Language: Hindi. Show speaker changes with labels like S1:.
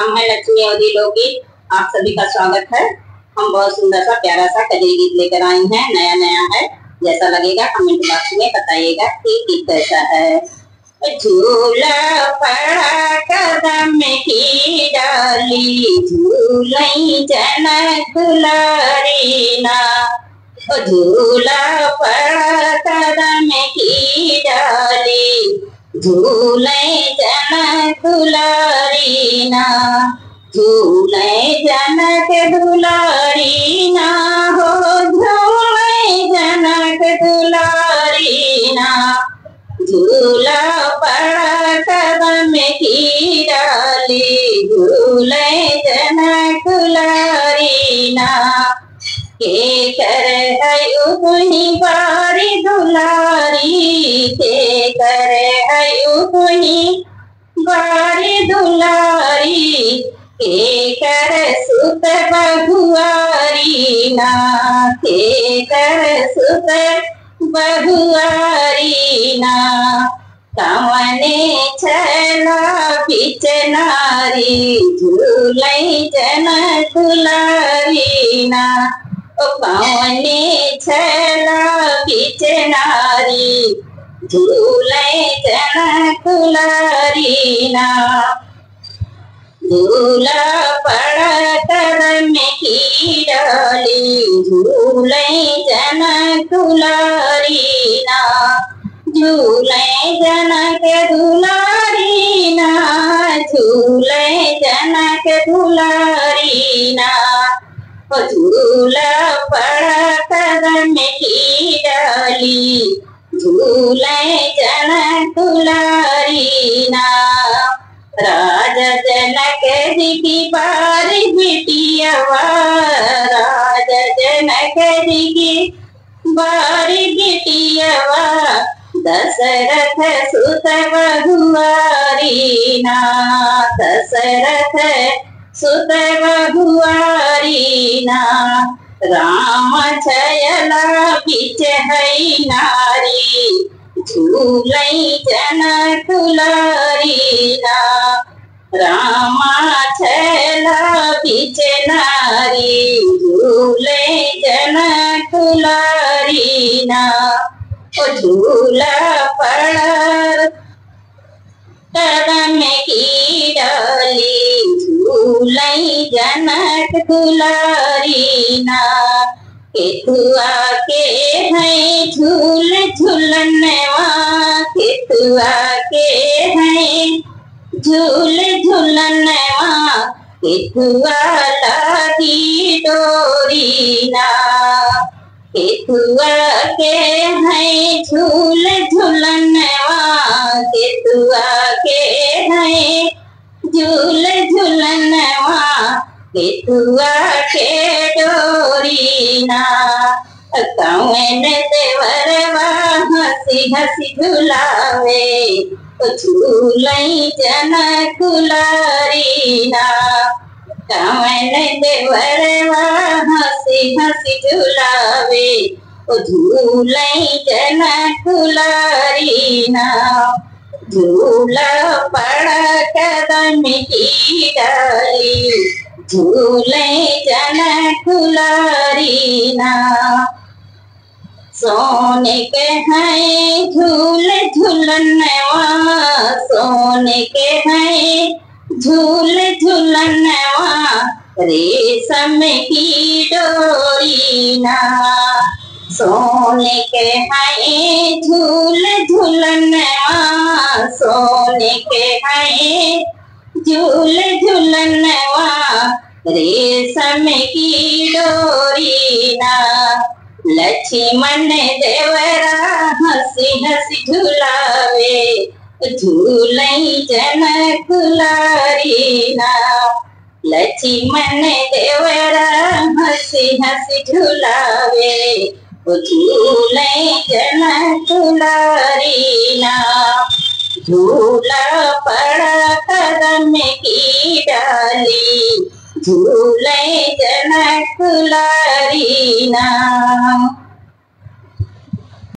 S1: हम हैं लक्ष्मी अवधि लोकगीत। आप सभी का स्वागत है। हम बहुत सुंदर सा प्यारा सा कजरी गीत लेकर आए हैं। नया नया है, जैसा लगेगा कमेंट बॉक्स में बताइएगा कि गीत कैसा है। झूला पड़ा कदम की डाली, झूलई जनक दुलारी ना। झूला पड़ा कदम की डाली, झूले जनक दुलारी ना। झूले जनक दुलारी ना हो, झूले जनक दुलारी ना। झूला पड़ा कदम की डाली, झूले जनक दुलारी ना। के कर है तुही बारी दुलारी, के कर है तुही बारी दुलारी। के कर सुत बहुआरी ना, के कर सुत बहुआरी ना। कवने छला बिच नारी, झूलई जनक दुलारी ना। कवने छला बिच नारी, झूले जनक दुलारी ना। झूला पड़ा कदम की डाली, झूले जनक दुलारी ना। झूले जनक दुलारी ना, झूले जनक दुलारी ना। झूला पड़ा कदम की डाली, झूले जनक दुलारी ना। राजा जनक जी की बारी बिटियावा, राजा जनक जी की बारी बिटियावा। दशरथ सुत बहुआरी ना, दशरथ सुत बहुआरी ना। राम छयला बिच है नारी, झूलई जनक दुलारी ना। रामा छयला बिच नारी, झूले जनक दुलारी ना। झूला पड़ा कदम की डाली, झूलई जनक दुलारी ना। केतुआ के हैं झूल झूलनवा, केतुआ के हैं झूल झूलनवा। केतुआ लागी डोरी ना, केतुआ के हैं झूल झूलनवा। केतुआ के हैं झूल झूलनवा, केतुआ के डोरी ना। कौन देवरवा हंसी हंसी झुलावे, झूलई जनक दुलारी ना। कौन देवरवा हंसी हंसी झुलावे, झूलई जनक दुलारी ना। झूला पड़ा कदम की डाली, झूले जनक दुलारी ना। सोने के हैं झूल झूलनवा, सोने के हैं झूल झूलनवा। रेशम की डोरी ना, सोने के हैं झूल झूलनवा। सोने के हैं झूल झूलनवा, रेशम की डोरी ना। लक्ष्मण देवरा हंसी हंसी झुलावे, झूलई जनक दुलारी ना। लक्ष्मण देवरा हंसी हंसी झुलावे, झूलई जनक दुलारी ना। झूला पड़ा कदम की डाली, झूले जनक दुलारी ना।